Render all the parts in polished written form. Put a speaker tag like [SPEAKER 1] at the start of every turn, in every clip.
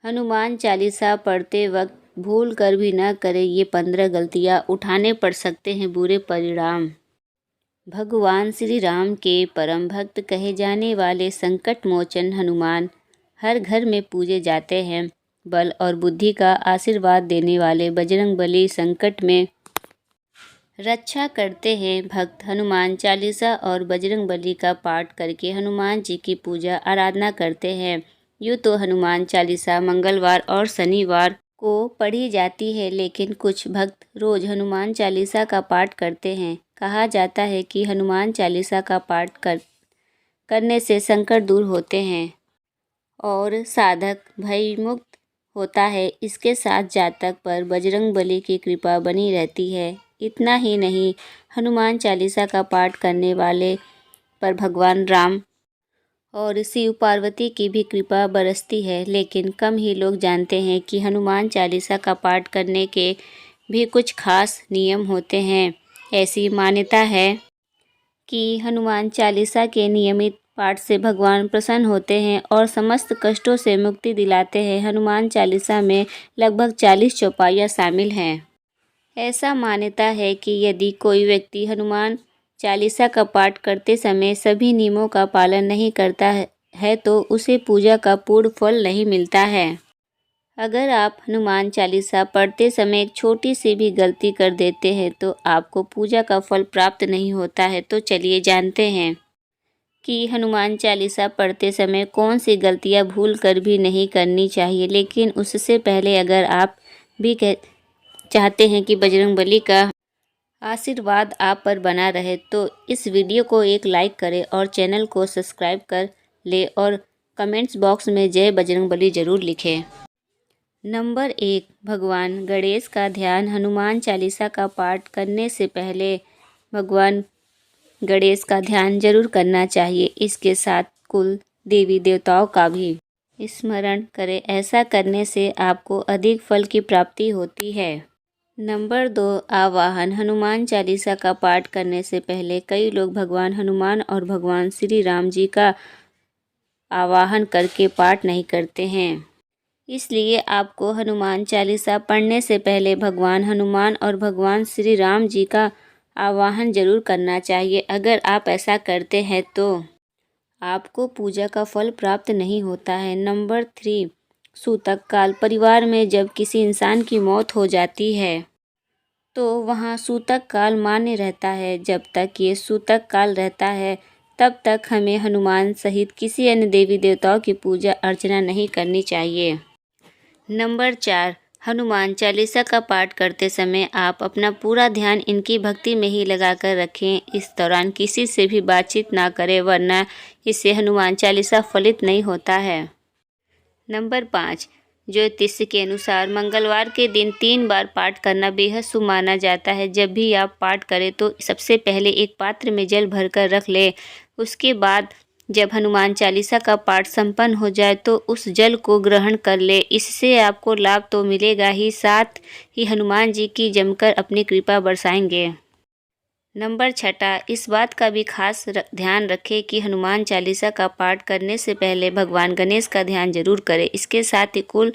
[SPEAKER 1] हनुमान चालीसा पढ़ते वक्त भूल कर भी न करें ये 15 गलतियाँ, उठाने पड़ सकते हैं बुरे परिणाम। भगवान श्री राम के परम भक्त कहे जाने वाले संकट मोचन हनुमान हर घर में पूजे जाते हैं। बल और बुद्धि का आशीर्वाद देने वाले बजरंगबली संकट में रक्षा करते हैं। भक्त हनुमान चालीसा और बजरंगबली का पाठ करके हनुमान जी की पूजा आराधना करते हैं। यूँ तो हनुमान चालीसा मंगलवार और शनिवार को पढ़ी जाती है, लेकिन कुछ भक्त रोज हनुमान चालीसा का पाठ करते हैं। कहा जाता है कि हनुमान चालीसा का पाठ करने से संकट दूर होते हैं और साधक भयमुक्त होता है। इसके साथ जातक पर बजरंगबली की कृपा बनी रहती है। इतना ही नहीं, हनुमान चालीसा का पाठ करने वाले पर भगवान राम और शिव पार्वती की भी कृपा बरसती है। लेकिन कम ही लोग जानते हैं कि हनुमान चालीसा का पाठ करने के भी कुछ खास नियम होते हैं। ऐसी मान्यता है कि हनुमान चालीसा के नियमित पाठ से भगवान प्रसन्न होते हैं और समस्त कष्टों से मुक्ति दिलाते हैं। हनुमान चालीसा में लगभग 40 चौपाइयाँ शामिल हैं। ऐसा मान्यता है कि यदि कोई व्यक्ति हनुमान चालीसा का पाठ करते समय सभी नियमों का पालन नहीं करता है तो उसे पूजा का पूर्ण फल नहीं मिलता है। अगर आप हनुमान चालीसा पढ़ते समय एक छोटी सी भी गलती कर देते हैं तो आपको पूजा का फल प्राप्त नहीं होता है। तो चलिए जानते हैं कि हनुमान चालीसा पढ़ते समय कौन सी गलतियां भूल कर भी नहीं करनी चाहिए। लेकिन उससे पहले अगर आप भी चाहते हैं कि बजरंगबली का आशीर्वाद आप पर बना रहे तो इस वीडियो को एक लाइक करें और चैनल को सब्सक्राइब कर ले और कमेंट्स बॉक्स में जय बजरंगबली ज़रूर लिखें। नंबर 1, भगवान गणेश का ध्यान। हनुमान चालीसा का पाठ करने से पहले भगवान गणेश का ध्यान जरूर करना चाहिए। इसके साथ कुल देवी देवताओं का भी स्मरण करें। ऐसा करने से आपको अधिक फल की प्राप्ति होती है। नंबर 2, आवाहन। हनुमान चालीसा का पाठ करने से पहले कई लोग भगवान हनुमान और भगवान श्री राम जी का आवाहन करके पाठ नहीं करते हैं। इसलिए आपको हनुमान चालीसा पढ़ने से पहले भगवान हनुमान और भगवान श्री राम जी का आवाहन जरूर करना चाहिए। अगर आप ऐसा करते हैं तो आपको पूजा का फल प्राप्त नहीं होता है। नंबर 3, सूतक काल। परिवार में जब किसी इंसान की मौत हो जाती है तो वहाँ सूतक काल मान्य रहता है। जब तक ये सूतक काल रहता है तब तक हमें हनुमान सहित किसी अन्य देवी देवताओं की पूजा अर्चना नहीं करनी चाहिए। नंबर 4, हनुमान चालीसा का पाठ करते समय आप अपना पूरा ध्यान इनकी भक्ति में ही लगाकर रखें। इस दौरान किसी से भी बातचीत ना करें, वरना इससे हनुमान चालीसा फलित नहीं होता है। नंबर 5, ज्योतिष के अनुसार मंगलवार के दिन 3 बार पाठ करना बेहद शुभ माना जाता है। जब भी आप पाठ करें तो सबसे पहले एक पात्र में जल भरकर रख लें। उसके बाद जब हनुमान चालीसा का पाठ संपन्न हो जाए तो उस जल को ग्रहण कर ले। इससे आपको लाभ तो मिलेगा ही, साथ ही हनुमान जी की जमकर अपनी कृपा बरसाएंगे। नंबर 6, इस बात का भी खास ध्यान रखें कि हनुमान चालीसा का पाठ करने से पहले भगवान गणेश का ध्यान जरूर करें। इसके साथ ही कुल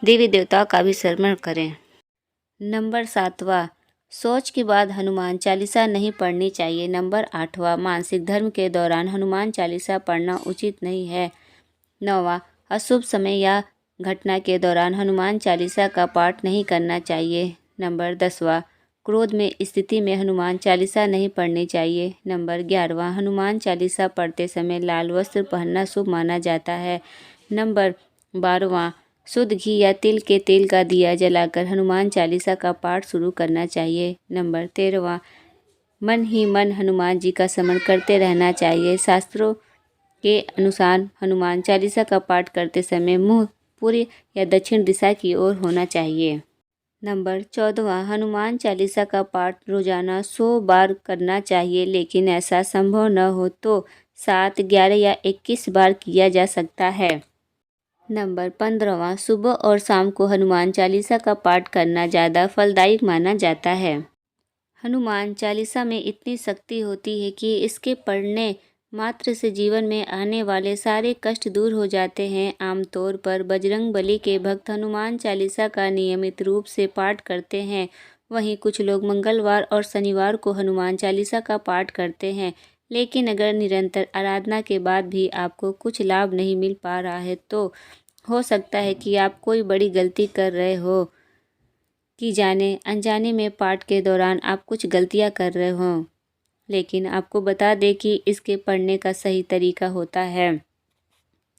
[SPEAKER 1] देवी देवताओं का भी स्मरण करें। नंबर 7, शौच के बाद हनुमान चालीसा नहीं पढ़नी चाहिए। नंबर 8, मासिक धर्म के दौरान हनुमान चालीसा पढ़ना उचित नहीं है। 9, अशुभ समय या घटना के दौरान हनुमान चालीसा का पाठ नहीं करना चाहिए। नंबर 10, क्रोध में स्थिति में हनुमान चालीसा नहीं पढ़नी चाहिए। नंबर 11, हनुमान चालीसा पढ़ते समय लाल वस्त्र पहनना शुभ माना जाता है। नंबर 12, शुद्ध घी या तिल के तेल का दिया जलाकर हनुमान चालीसा का पाठ शुरू करना चाहिए। नंबर 13, मन ही मन हनुमान जी का स्मरण करते रहना चाहिए। शास्त्रों के अनुसार हनुमान चालीसा का पाठ करते समय मुंह पूर्व या दक्षिण दिशा की ओर होना चाहिए। नंबर 14, हनुमान चालीसा का पाठ रोजाना 100 बार करना चाहिए, लेकिन ऐसा संभव न हो तो 7, 11 या 21 बार किया जा सकता है। नंबर 15, सुबह और शाम को हनुमान चालीसा का पाठ करना ज़्यादा फलदायक माना जाता है। हनुमान चालीसा में इतनी शक्ति होती है कि इसके पढ़ने मात्र से जीवन में आने वाले सारे कष्ट दूर हो जाते हैं। आमतौर पर बजरंगबली के भक्त हनुमान चालीसा का नियमित रूप से पाठ करते हैं। वहीं कुछ लोग मंगलवार और शनिवार को हनुमान चालीसा का पाठ करते हैं। लेकिन अगर निरंतर आराधना के बाद भी आपको कुछ लाभ नहीं मिल पा रहा है तो हो सकता है कि आप कोई बड़ी गलती कर रहे हो, कि जाने अनजाने में पाठ के दौरान आप कुछ गलतियां कर रहे हो। लेकिन आपको बता दें कि इसके पढ़ने का सही तरीका होता है,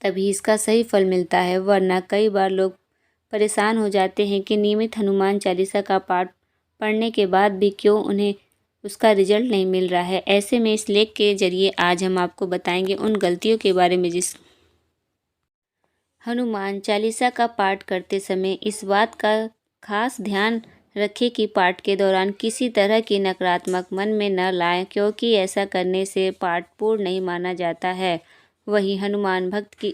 [SPEAKER 1] तभी इसका सही फल मिलता है। वरना कई बार लोग परेशान हो जाते हैं कि नियमित हनुमान चालीसा का पाठ पढ़ने के बाद भी क्यों उन्हें उसका रिजल्ट नहीं मिल रहा है। ऐसे में इस लेख के जरिए आज हम आपको बताएंगे उन गलतियों के बारे में जिस हनुमान चालीसा का पाठ करते समय इस बात का खास ध्यान रखें कि पाठ के दौरान किसी तरह की नकारात्मक मन में न लाएं, क्योंकि ऐसा करने से पाठ पूर्ण नहीं माना जाता है। वहीं हनुमान भक्त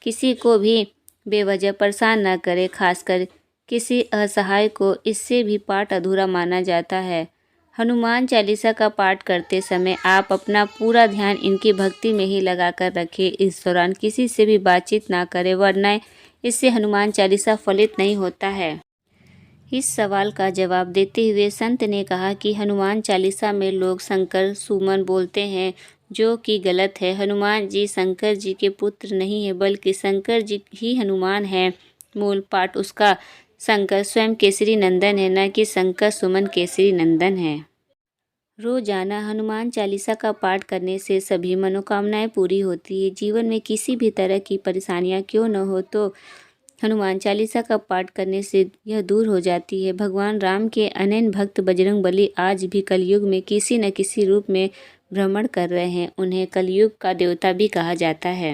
[SPEAKER 1] किसी को भी बेवजह परेशान न करें, खासकर किसी असहाय को। इससे भी पाठ अधूरा माना जाता है। हनुमान चालीसा का पाठ करते समय आप अपना पूरा ध्यान इनकी भक्ति में ही लगाकर रखें। इस दौरान किसी से भी बातचीत ना करें, वरना इससे हनुमान चालीसा फलित नहीं होता है। इस सवाल का जवाब देते हुए संत ने कहा कि हनुमान चालीसा में लोग शंकर सुमन बोलते हैं, जो कि गलत है। हनुमान जी शंकर जी के पुत्र नहीं है, बल्कि शंकर जी ही हनुमान है। मूल पाठ उसका शंकर स्वयं केसरी नंदन है, न कि शंकर सुमन केसरी नंदन है। रोजाना हनुमान चालीसा का पाठ करने से सभी मनोकामनाएं पूरी होती है। जीवन में किसी भी तरह की परेशानियां क्यों न हो तो हनुमान चालीसा का पाठ करने से यह दूर हो जाती है। भगवान राम के अनन्य भक्त बजरंगबली आज भी कलयुग में किसी न किसी रूप में भ्रमण कर रहे हैं। उन्हें कलयुग का देवता भी कहा जाता है।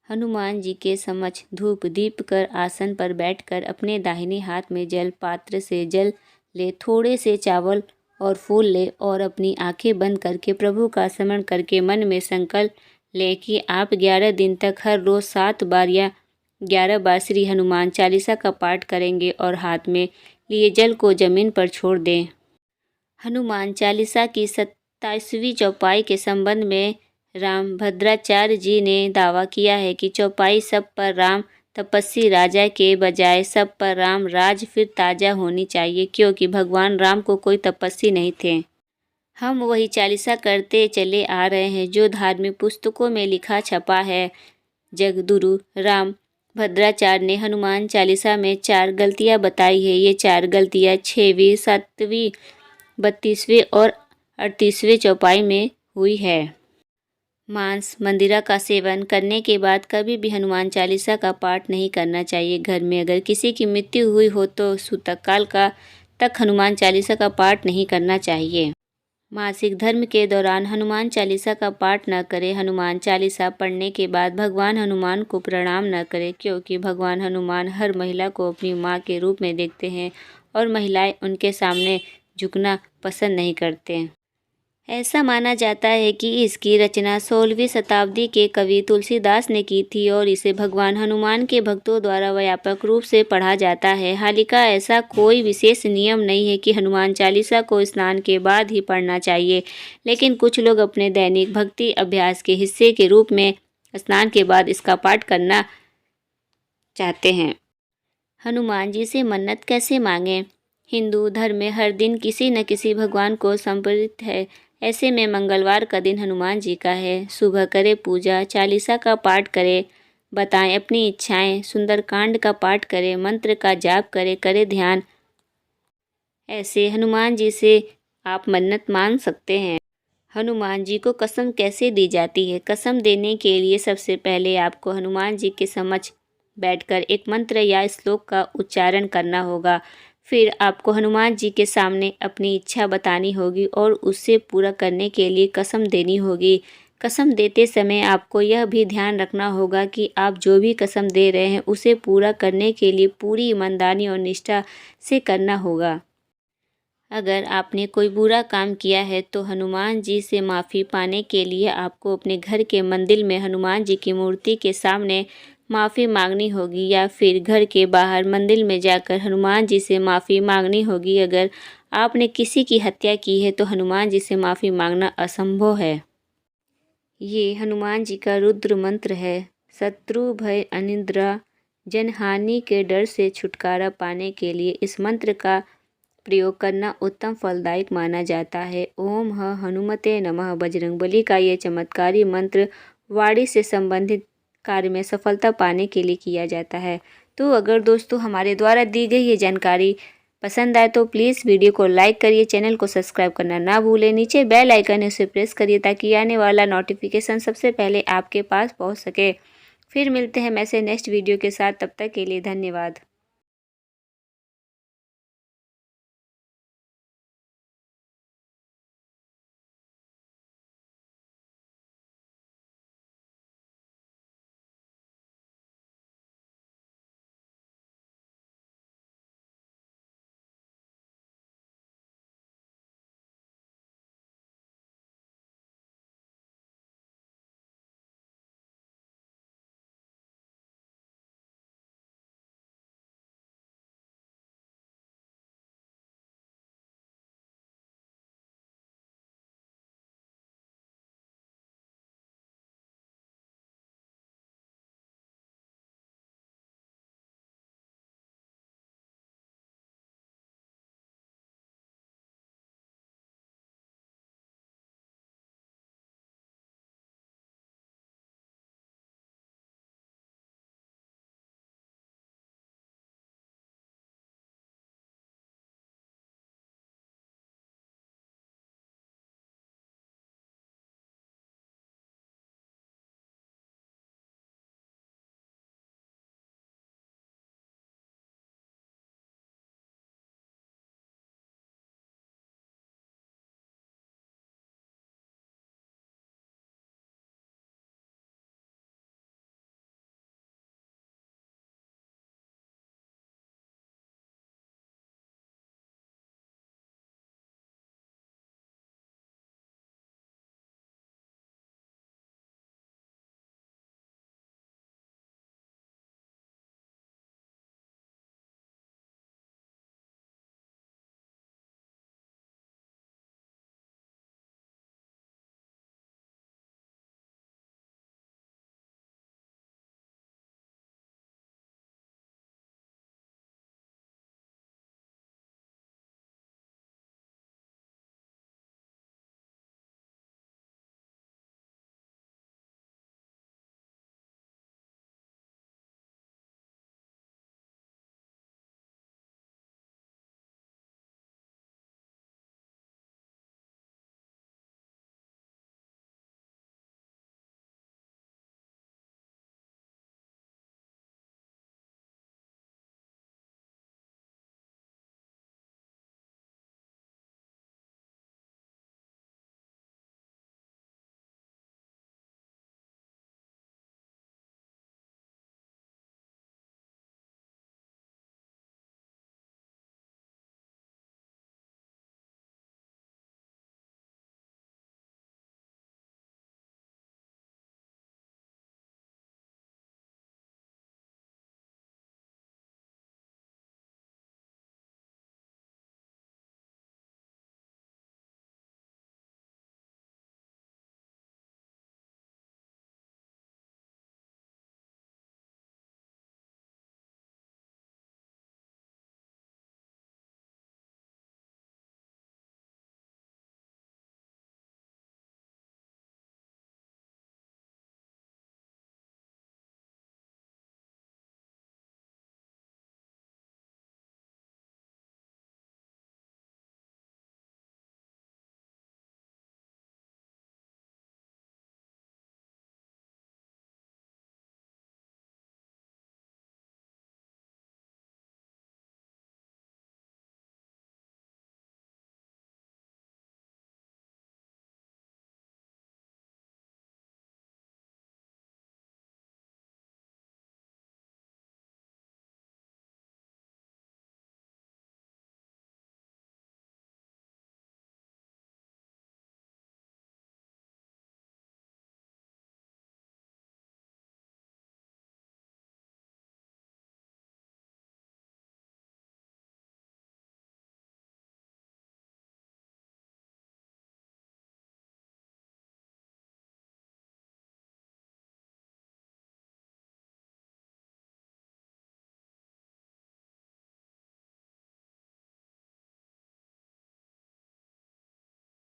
[SPEAKER 1] हनुमान जी के समक्ष धूप दीप कर आसन पर बैठकर अपने दाहिने हाथ में जल पात्र से जल ले, थोड़े से चावल और फूल ले और अपनी आंखें बंद करके प्रभु का स्मरण करके मन में संकल्प ले कि आप 11 दिन तक हर रोज 7 बार या 11 बार श्री हनुमान चालीसा का पाठ करेंगे और हाथ में लिए जल को जमीन पर छोड़ दें। हनुमान चालीसा की 27वीं चौपाई के संबंध में राम भद्राचार्य जी ने दावा किया है कि चौपाई सब पर राम तपस्वी राजा के बजाय सब पर राम राज फिर ताजा होनी चाहिए, क्योंकि भगवान राम को कोई तपस्वी नहीं थे। हम वही चालीसा करते चले आ रहे हैं जो धार्मिक पुस्तकों में लिखा छपा है। जगदुरु राम भद्राचार्य ने हनुमान चालीसा में 4 गलतियां बताई है। ये 4 गलतियां 6वीं, 7वीं, 32वें और 38वें चौपाई में हुई है। मांस मंदिरा का सेवन करने के बाद कभी भी हनुमान चालीसा का पाठ नहीं करना चाहिए। घर में अगर किसी की मृत्यु हुई हो तो सूतक काल का तक हनुमान चालीसा का पाठ नहीं करना चाहिए। मासिक धर्म के दौरान हनुमान चालीसा का पाठ न करें। हनुमान चालीसा पढ़ने के बाद भगवान हनुमान को प्रणाम न करें, क्योंकि भगवान हनुमान हर महिला को अपनी माँ के रूप में देखते हैं और महिलाएं उनके सामने झुकना पसंद नहीं करते। ऐसा माना जाता है कि इसकी रचना 16वीं शताब्दी के कवि तुलसीदास ने की थी और इसे भगवान हनुमान के भक्तों द्वारा व्यापक रूप से पढ़ा जाता है। हालांकि ऐसा कोई विशेष नियम नहीं है कि हनुमान चालीसा को स्नान के बाद ही पढ़ना चाहिए, लेकिन कुछ लोग अपने दैनिक भक्ति अभ्यास के हिस्से के रूप में स्नान के बाद इसका पाठ करना चाहते हैं। हनुमान जी से मन्नत कैसे मांगें? हिंदू धर्म में हर दिन किसी न किसी भगवान को समर्पित है। ऐसे में मंगलवार का दिन हनुमान जी का है। सुबह करें पूजा, चालीसा का पाठ करें, बताएं अपनी इच्छाएं, सुंदरकांड का पाठ करें, मंत्र का जाप करें ध्यान। ऐसे हनुमान जी से आप मन्नत मांग सकते हैं। हनुमान जी को कसम कैसे दी जाती है? कसम देने के लिए सबसे पहले आपको हनुमान जी के समक्ष बैठकर एक मंत्र या श्लोक का उच्चारण करना होगा। फिर आपको हनुमान जी के सामने अपनी इच्छा बतानी होगी और उससे पूरा करने के लिए कसम देनी होगी। कसम देते समय आपको यह भी ध्यान रखना होगा कि आप जो भी कसम दे रहे हैं उसे पूरा करने के लिए पूरी ईमानदारी और निष्ठा से करना होगा। अगर आपने कोई बुरा काम किया है तो हनुमान जी से माफ़ी पाने के लिए आपको अपने घर के मंदिर में हनुमान जी की मूर्ति के सामने माफ़ी मांगनी होगी, या फिर घर के बाहर मंदिर में जाकर हनुमान जी से माफ़ी मांगनी होगी। अगर आपने किसी की हत्या की है तो हनुमान जी से माफ़ी मांगना असंभव है। ये हनुमान जी का रुद्र मंत्र है। शत्रु भय अनिद्रा जनहानि के डर से छुटकारा पाने के लिए इस मंत्र का प्रयोग करना उत्तम फलदायक माना जाता है। ओम हनुमते नमः। बजरंगबली का ये चमत्कारी मंत्र वाणी से संबंधित कार्य में सफलता पाने के लिए किया जाता है। तो अगर दोस्तों हमारे द्वारा दी गई ये जानकारी पसंद आए तो प्लीज़ वीडियो को लाइक करिए, चैनल को सब्सक्राइब करना ना भूलें। नीचे बेल आइकन है उसे प्रेस करिए ताकि आने वाला नोटिफिकेशन सबसे पहले आपके पास पहुंच सके। फिर मिलते हैं ऐसे नेक्स्ट वीडियो के साथ, तब तक के लिए धन्यवाद।